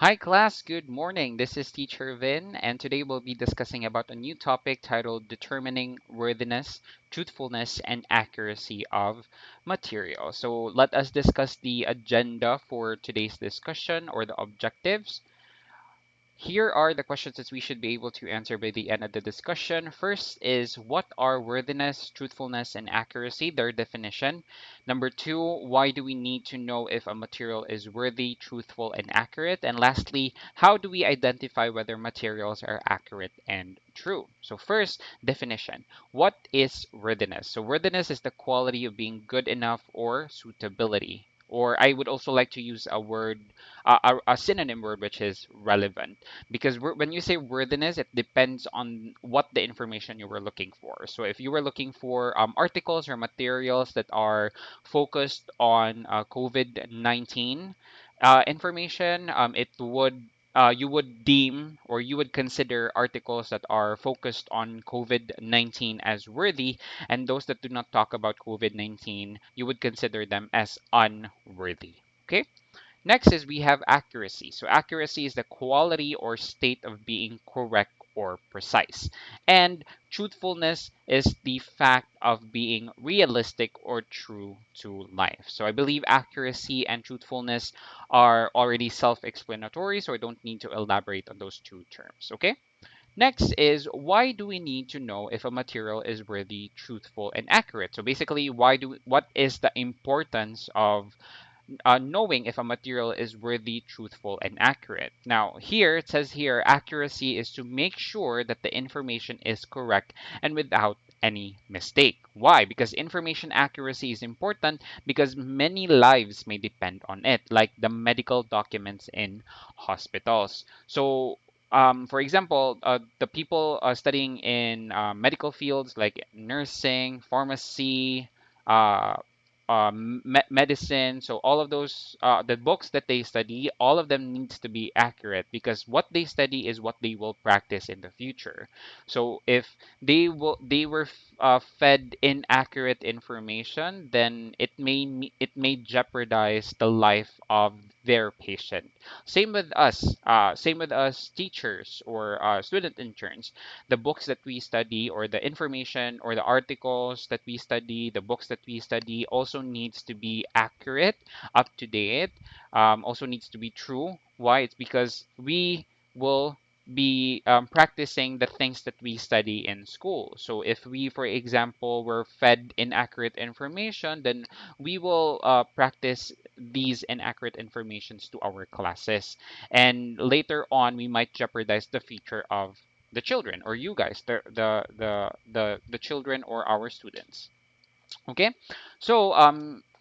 Hi class, good morning. This is Teacher Vin, and today we'll be discussing about a new topic titled Determining Worthiness, Truthfulness, and Accuracy of Material. So let us discuss the agenda for today's discussion or the objectives. Here are the questions that we should be able to answer by the end of the discussion. First is what are worthiness, truthfulness, and accuracy, their definition. Number two, why do we need to know if a material is worthy, truthful, and accurate? And lastly, how do we identify whether materials are accurate and true? So first, definition. What is worthiness? So worthiness is the quality of being good enough or suitability. Or I would also like to use a word, a synonym word, which is relevant because when you say worthiness, it depends on what the information you were looking for. So if you were looking for articles or materials that are focused on COVID-19 information, it would you would deem or you would consider articles that are focused on COVID-19 as worthy, and those that do not talk about COVID-19, you would consider them as unworthy. Okay? Next is we have accuracy. So accuracy is the quality or state of being correct or precise. And truthfulness is the fact of being realistic or true to life. So I believe accuracy and truthfulness are already self-explanatory, so I don't need to elaborate on those two terms, okay? Next is why do we need to know if a material is worthy, truthful, and accurate? So basically, what is the importance of knowing if a material is worthy, truthful, and accurate. Now, here it says here accuracy is to make sure that the information is correct and without any mistake. Why? Because information accuracy is important because many lives may depend on it, like the medical documents in hospitals. So, for example, the people studying in medical fields like nursing, pharmacy, uh, medicine. So all of those, the books that they study, all of them needs to be accurate because what they study is what they will practice in the future. So if they were fed inaccurate information, then it may jeopardize the life of their patient. Same with us. Same with us teachers or student interns, the books that we study or the information or the articles that we study, the books that we study also needs to be accurate, up to date, also needs to be true. Why? It's because we will be practicing the things that we study in school. So if we, for example, were fed inaccurate information, then we will practice these inaccurate informations to our classes. And later on, we might jeopardize the future of the children or you guys, the children or our students. Okay, so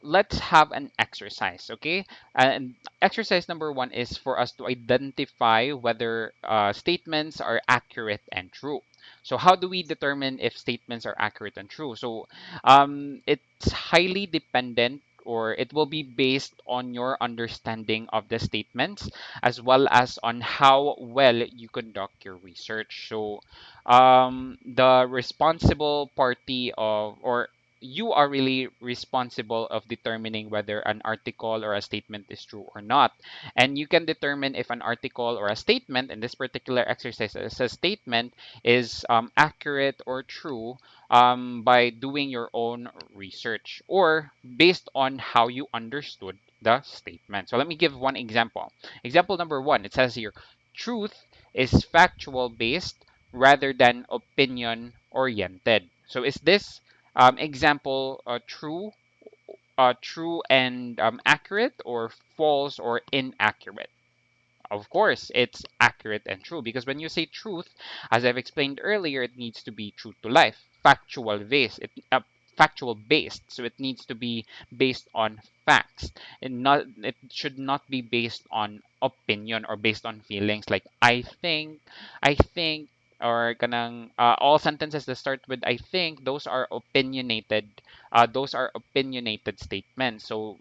let's have an exercise. Okay, and exercise number one is for us to identify whether statements are accurate and true. So how do we determine if statements are accurate and true? So it's highly dependent, or it will be based on your understanding of the statements as well as on how well you conduct your research. So the responsible party of, or you are really responsible of determining whether an article or a statement is true or not. And you can determine if an article or a statement, in this particular exercise as a statement, is accurate or true by doing your own research or based on how you understood the statement. So let me give one example. Example number one, it says here, truth is factual based rather than opinion oriented. So is this example true and accurate, or false or inaccurate? Of course, it's accurate and true because when you say truth, as I've explained earlier, it needs to be true to life, factual based. So it needs to be based on facts, and not it should not be based on opinion or based on feelings like I think, or kanang all sentences that start with I think. Those are opinionated statements. So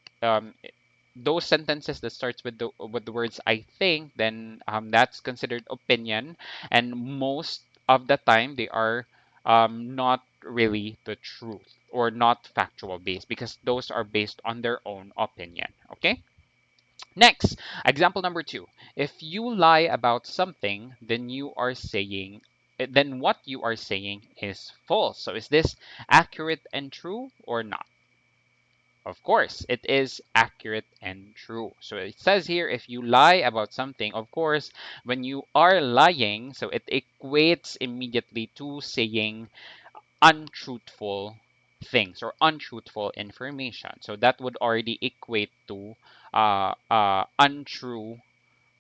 those sentences that starts with the words I think, then that's considered opinion, and most of the time they are not really the truth or not factual based because those are based on their own opinion. Okay. Next, example number two. If you lie about something, then what you are saying is false. So is this accurate and true or not? Of course, it is accurate and true. So it says here, if you lie about something, of course, when you are lying, so it equates immediately to saying untruthful things or untruthful information. So that would already equate to untrue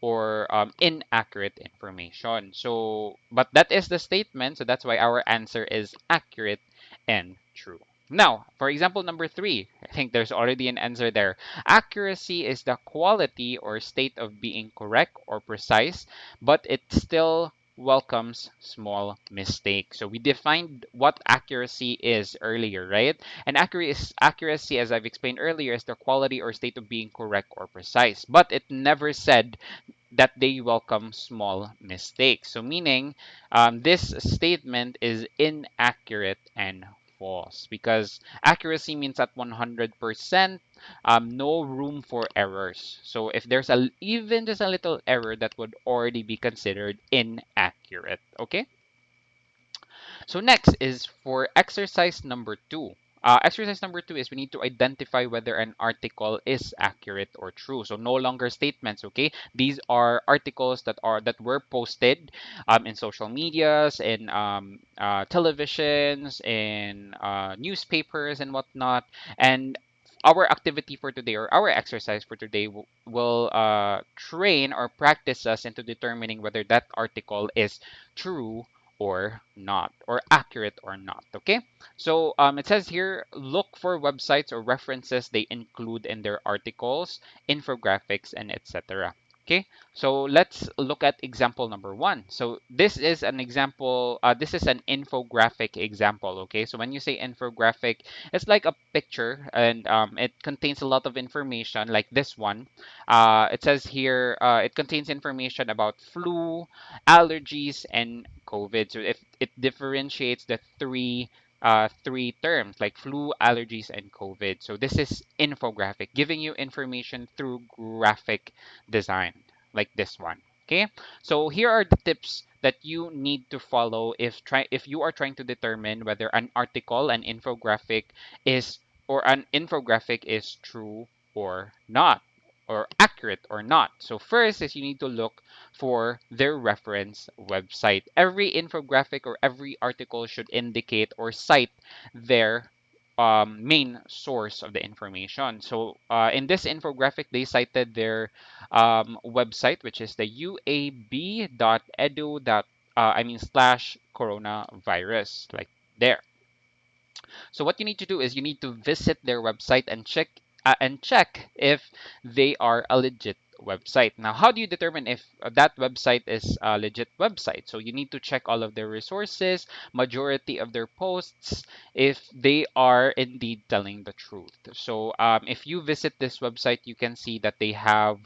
or inaccurate information. So, but that is the statement. So that's why our answer is accurate and true. Now, for example, number three, I think there's already an answer there. Accuracy is the quality or state of being correct or precise, but it still welcomes small mistakes. So we defined what accuracy is earlier, right? And accuracy, as I've explained earlier, is the quality or state of being correct or precise. But it never said that they welcome small mistakes. So, meaning this statement is inaccurate and false because accuracy means at 100%, no room for errors. So, if there's even just a little error, that would already be considered inaccurate. Okay. So next is for exercise number two. Exercise number two is we need to identify whether an article is accurate or true. So no longer statements, okay? These are articles that were posted in social medias, in televisions, in newspapers and whatnot. And our activity for today or our exercise for today will train or practice us into determining whether that article is true or not, or accurate or not. Okay, so it says here, look for websites or references they include in their articles, infographics, and etc. Okay, so let's look at example number one. So this is an example, this is an infographic example. Okay, so when you say infographic, it's like a picture and it contains a lot of information like this one. It says here, it contains information about flu, allergies, and COVID. So if it differentiates the three terms like flu, allergies, and COVID. So this is infographic, giving you information through graphic design like this one. Okay, so here are the tips that you need to follow if you are trying to determine whether an infographic is an infographic is true or not, or accurate or not. So first is you need to look for their reference website. Every infographic or every article should indicate or cite their main source of the information. So in this infographic, they cited their website, which is the uab.edu. / coronavirus, like there. So what you need to do is you need to visit their website and check if they are a legit website. Now, how do you determine if that website is a legit website? So you need to check all of their resources, majority of their posts, if they are indeed telling the truth. So if you visit this website, you can see that they have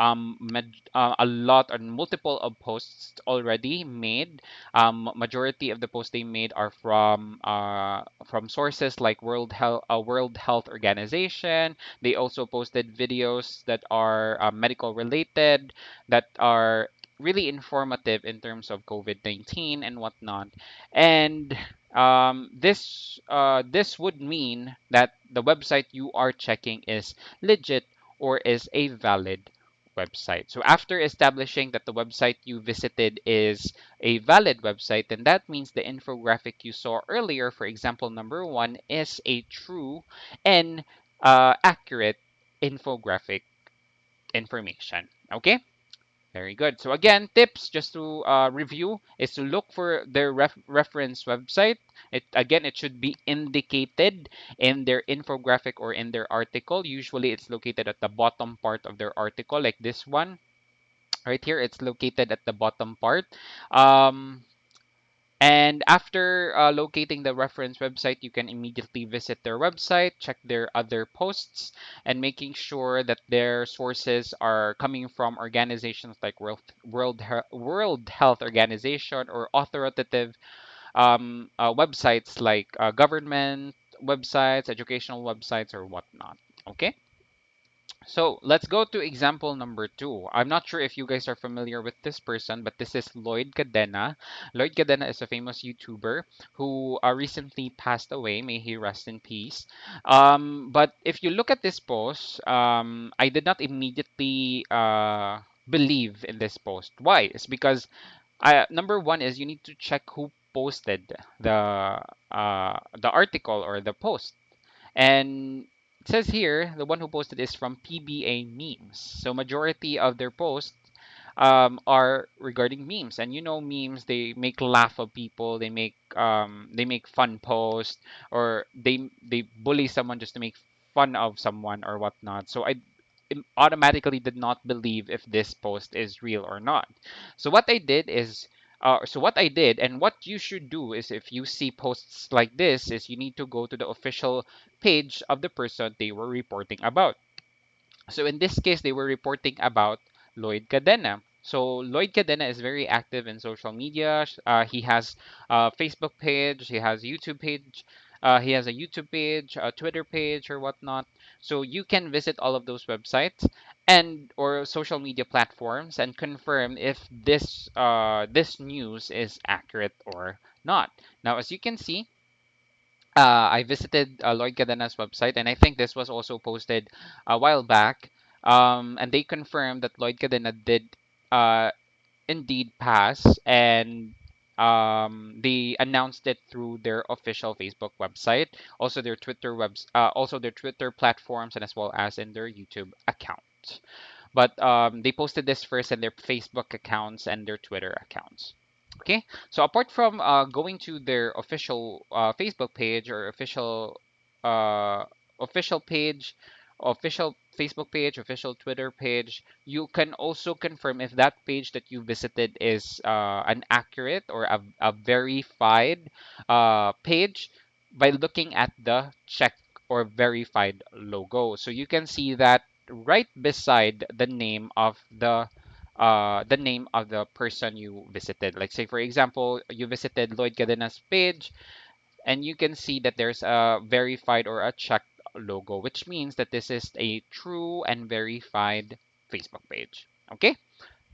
a lot and multiple of posts already made. Majority of the posts they made are from sources like World Health Organization. They also posted videos that are medical related, that are really informative in terms of COVID-19 and whatnot. And this would mean that the website you are checking is legit or is a valid website. So after establishing that the website you visited is a valid website, then that means the infographic you saw earlier, for example, number one, is a true and accurate infographic information. Okay? Very good. So again, tips just to review is to look for their reference website. It should be indicated in their infographic or in their article. Usually, it's located at the bottom part of their article, like this one right here. It's located at the bottom part. Um, and after locating the reference website, you can immediately visit their website, check their other posts, and making sure that their sources are coming from organizations like World Health Organization or authoritative websites like government websites, educational websites, or whatnot. Okay. So let's go to example number two. I'm not sure if you guys are familiar with this person, but this is Lloyd Cadena. Lloyd Cadena is a famous YouTuber who recently passed away. May he rest in peace. But if you look at this post, I did not immediately believe in this post. Why? It's because number one is you need to check who posted the article or the post. And it says here the one who posted is from PBA memes. So majority of their posts are regarding memes. And you know memes, they make laugh of people, they make fun posts, or they bully someone just to make fun of someone or whatnot. So I automatically did not believe if this post is real or not. So what I did is what I did and what you should do is if you see posts like this is you need to go to the official page of the person they were reporting about. So in this case, they were reporting about Lloyd Cadena. So Lloyd Cadena is very active in social media. He has a Facebook page, he has YouTube page, he has a YouTube page, a Twitter page, or whatnot. So you can visit all of those websites and or social media platforms and confirm if this news is accurate or not. Now, as you can see, I visited Lloyd Cadena's website, and I think this was also posted a while back. And they confirmed that Lloyd Cadena did uh, indeed pass, and they announced it through their official Facebook website, also their Twitter platforms, and as well as in their YouTube account. But they posted this first in their Facebook accounts and their Twitter accounts. Okay, so apart from going to their official Facebook page or uh, official page, official Facebook page, official Twitter page, you can also confirm if that page that you visited is an accurate or a verified page by looking at the check or verified logo. So you can see that right beside the name of the person you visited. Like say for example, you visited Lloyd Cadena's page and you can see that there's a verified or a checked logo, which means that this is a true and verified Facebook page. Okay?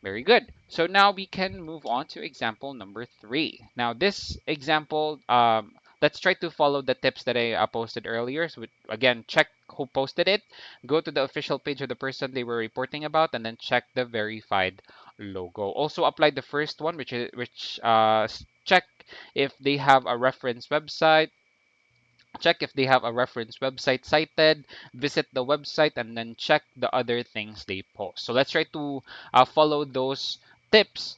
Very good. So now we can move on to example number three. Now this example, let's try to follow the tips that I posted earlier. So again, check who posted it, go to the official page of the person they were reporting about, and then check the verified logo. Also apply the first one, check if they have a reference website. Check if they have a reference website cited, visit the website, and then check the other things they post. So let's try to follow those tips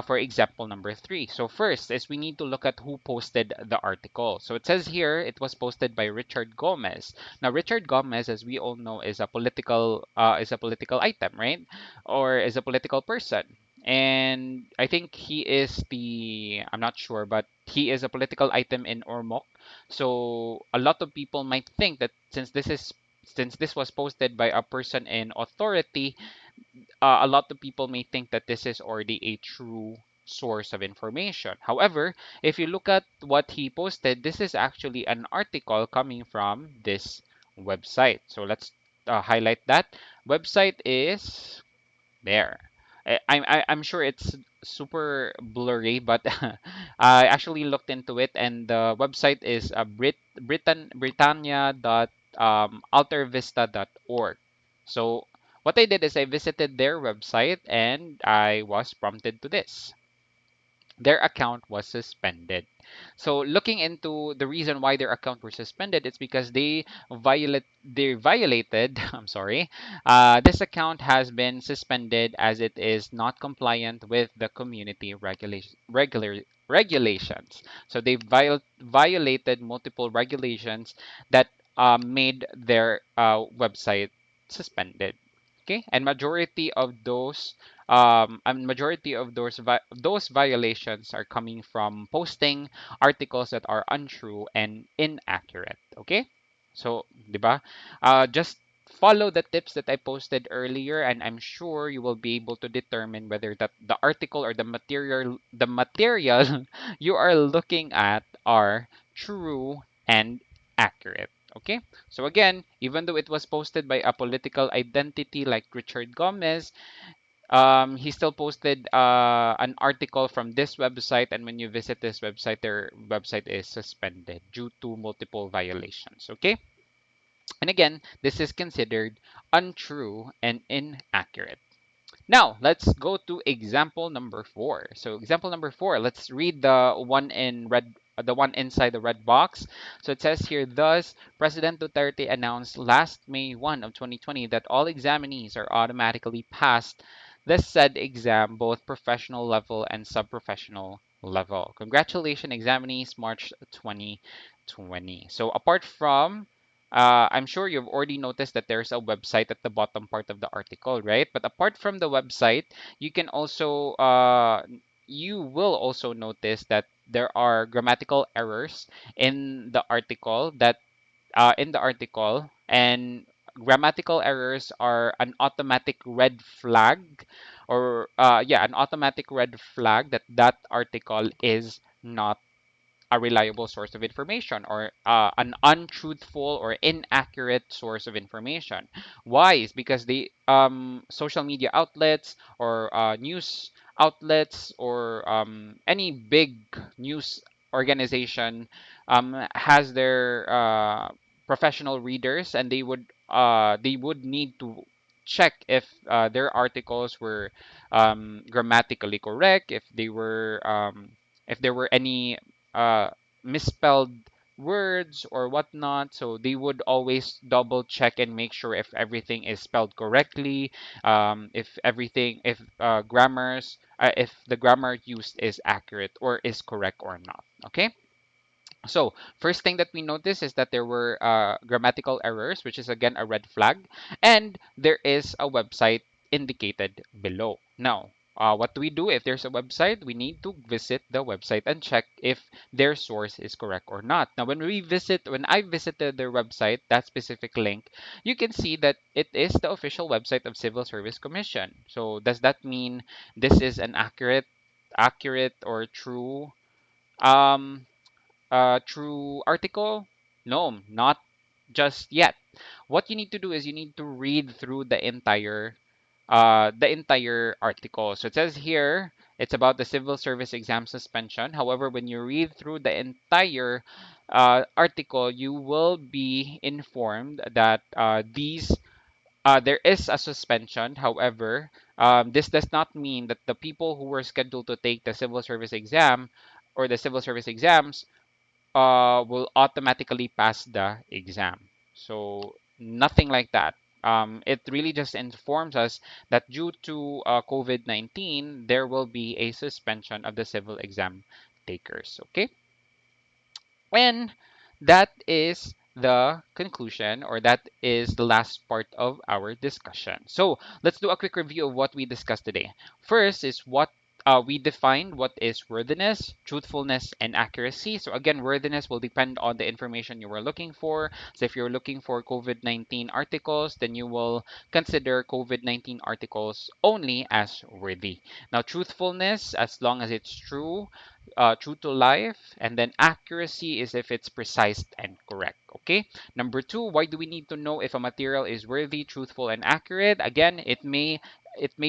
for example number three. So first is we need to look at who posted the article. So it says here it was posted by Richard Gomez. Now Richard Gomez, as we all know, is a political item, right? Or is a political person. And I think he is I'm not sure, but he is a political item in Ormoc. So a lot of people might think that since this was posted by a person in authority, a lot of people may think that this is already a true source of information. However, if you look at what he posted, this is actually an article coming from this website. So let's highlight that. Website is there. I'm sure it's super blurry, but I actually looked into it, and the website is Britannia dot altervista.org. So what I did is I visited their website and I was prompted to this: their account was suspended. So looking into the reason why their account was suspended, it's because they violated I'm sorry, this account has been suspended as it is not compliant with the community regulations. So they violated multiple regulations that made their website suspended. Okay, and majority of those violations are coming from posting articles that are untrue and inaccurate. Okay, so diba? Just follow the tips that I posted earlier, and I'm sure you will be able to determine whether that the article or the material you are looking at are true and accurate. Okay, so again, even though it was posted by a political identity like Richard Gomez, he still posted an article from this website, and when you visit this website, their website is suspended due to multiple violations. Okay, and again, this is considered untrue and inaccurate. Now, let's go to example number 4. So, example number 4, let's read the one in red, the one inside the red box. So it says here, thus, President Duterte announced last May 1 of 2020 that all examinees are automatically passed the said exam, both professional level and sub-professional level. Congratulations, examinees, March 2020. So, apart from I'm sure you've already noticed that there's a website at the bottom part of the article, right? But apart from the website, you can also you will also notice that there are grammatical errors in the article and grammatical errors are an automatic red flag or an automatic red flag that that article is not a reliable source of information or an untruthful or inaccurate source of information. Why? Is because the social media outlets or news outlets or any big news organization has their professional readers, and they would need to check if their articles were grammatically correct, if there were any uh, misspelled words or whatnot. So they would always double check and make sure if everything is spelled correctly, if the grammar used is accurate or is correct or not. Okay. So, first thing that we notice is that there were grammatical errors, which is again a red flag, and there is a website indicated below. Now, what do we do if there's a website? We need to visit the website and check if their source is correct or not. Now, when I visited their website, that specific link, you can see that it is the official website of Civil Service Commission. So, does that mean this is an accurate or um, true article? No, not just yet. What you need to do is you need to read through the entire article. So it says here it's about the civil service exam suspension. However, when you read through the entire article, you will be informed that there is a suspension. However, this does not mean that the people who were scheduled to take the civil service exam or the civil service exams will automatically pass the exam. So nothing like that. It really just informs us that due to COVID-19, there will be a suspension of the civil exam takers. Okay. And that is the conclusion, or that is the last part of our discussion. So let's do a quick review of what we discussed today. First is what we defined what is worthiness, truthfulness, and accuracy. So again, worthiness will depend on the information you were looking for. So if you're looking for COVID-19 articles, then you will consider COVID-19 articles only as worthy. Now, truthfulness, as long as it's true to life, and then accuracy is if it's precise and correct. Okay. Number two, why do we need to know if a material is worthy, truthful, and accurate? Again, it may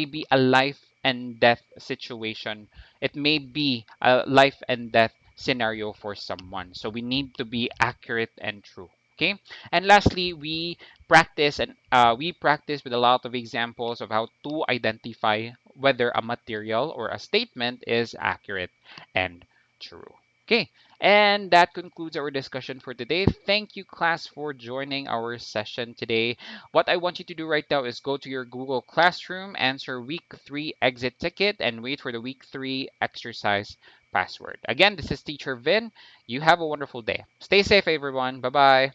be a life and death situation. It may be a life and death scenario for someone. So we need to be accurate and true. Okay. And lastly, we practice with a lot of examples of how to identify whether a material or a statement is accurate and true. Okay, and that concludes our discussion for today. Thank you, class, for joining our session today. What I want you to do right now is go to your Google Classroom, answer week 3 exit ticket, and wait for the week 3 exercise password. Again, this is Teacher Vin. You have a wonderful day. Stay safe, everyone. Bye bye.